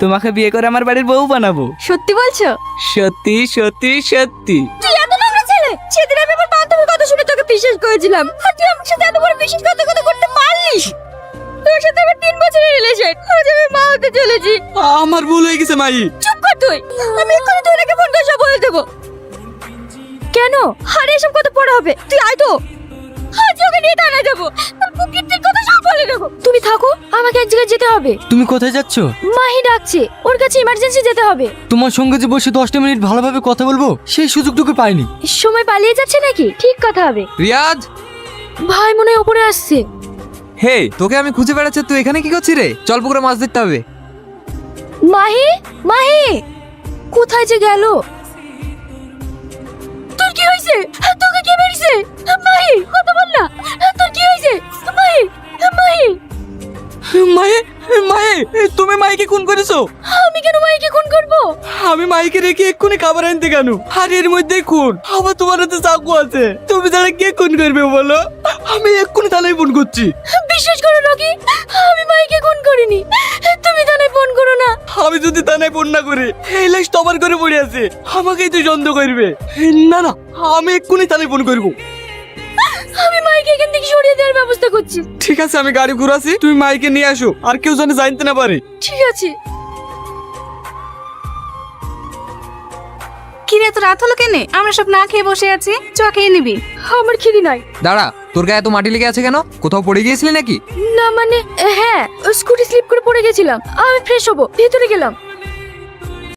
তোমাকে বিয়ে করে আমার বাড়ির বউ বানাবো। সত্যি বলছো? সত্যি সত্যি সত্যি। তুই এত নোংরা ছেলে। সেদিন আমি আমার বান্ধবীর কথা শুনে তোকে বিশ্বাস করেছিলাম, আর তুই আমার সাথে এত বড় বিশ্বাসঘাতকতা করতে পারলিস? তোর সাথে আমার 3 বছরের রিলেশন, আজ আমি মা হতে চলেছি। আমার ভুল হয়ে গেছে মাই। চুপ কর তুই, আমি এক্ষুনি তোর আগে ফোন করে সব বলে দেবো। কেন? আরে এসব কথা পড়া হবে, তুই আয় তো। আজ ওকে নিয়ে থানায় যাবো, তোর প্রকৃতির কথা সব বলে দেবো। তুমি থাকো, আমাকে এক জায়গায় যেতে হবে। তুমি কোথায় যাচ্ছ? মাহি ডাকছে, ওর কাছে ইমার্জেন্সি যেতে হবে। তোমার সঙ্গে যে বসে 10টা মিনিট ভালোভাবে কথা বলবো সেই সুযোগটুকু পাইনি। সময় পালিয়ে যাচ্ছে নাকি? ঠিক কথা হবে। রিয়াজ, ভাই মনে হয় উপরে আসছে। হে তোকে আমি খুঁজে বেড়াচ্ছি, তুই এখানে কি করছিস রে? চল পুকুরে মাছ ধরতে হবে। মাহি, মাহি কোথায় যে গেল? তোর কি হয়েছে? তোকে কে মেরেছে? মাহি কথা বল না, তোর কি হয়েছে? মাহি, মাহি। মায়ে, মায়ে, তুমি মাইকে খুন করেছো? আমি কেন মাহিকে খুন করব? আমি মাইকে রেখে এক্ষুনি খাবার আনতে কেন? আর এর মধ্যে খুন, আবার তোমার হাতে চাকু আছে। তুমি তাহলে কে খুন করবে বলো? আমি এক্ষুনি থানায় ফোন করছি। বিশ্বাস করো রকি, আমি মাহিকে খুন করিনি। তুমি থানায় ফোন করো না। আমি যদি থানায় ফোন না করি, এই লাশ তোমার করে পড়ে আছে, আমাকেই তো সন্দেহ করবে। না না, আমি এক্ষুনি থানায় ফোন করবো। আমি মাহিকে এখান থেকে সরিয়ে দেওয়ার ব্যবস্থা করছি। ঠিক আছে, আমি গাড়ি ঘুরাছি, তুমি মাইকে নিয়ে আসো, আর কেউ যেন জানতে না পারে। ঠিক আছে। কি রে, এত রাত হলো কেনে? আমরা সব না খেয়ে বসে আছি, চ খেয়ে নিবি। আমার খিদে নাই। দাঁড়া, তোর গায়ে এত মাটি লেগে আছে কেন? কোথাও পড়ে গিয়েছিলি নাকি? না মানে হ্যাঁ, স্কুটি স্লিপ করে পড়ে গেছিলাম। আমি ফ্রেশ হবো, ভেতরে গেলাম।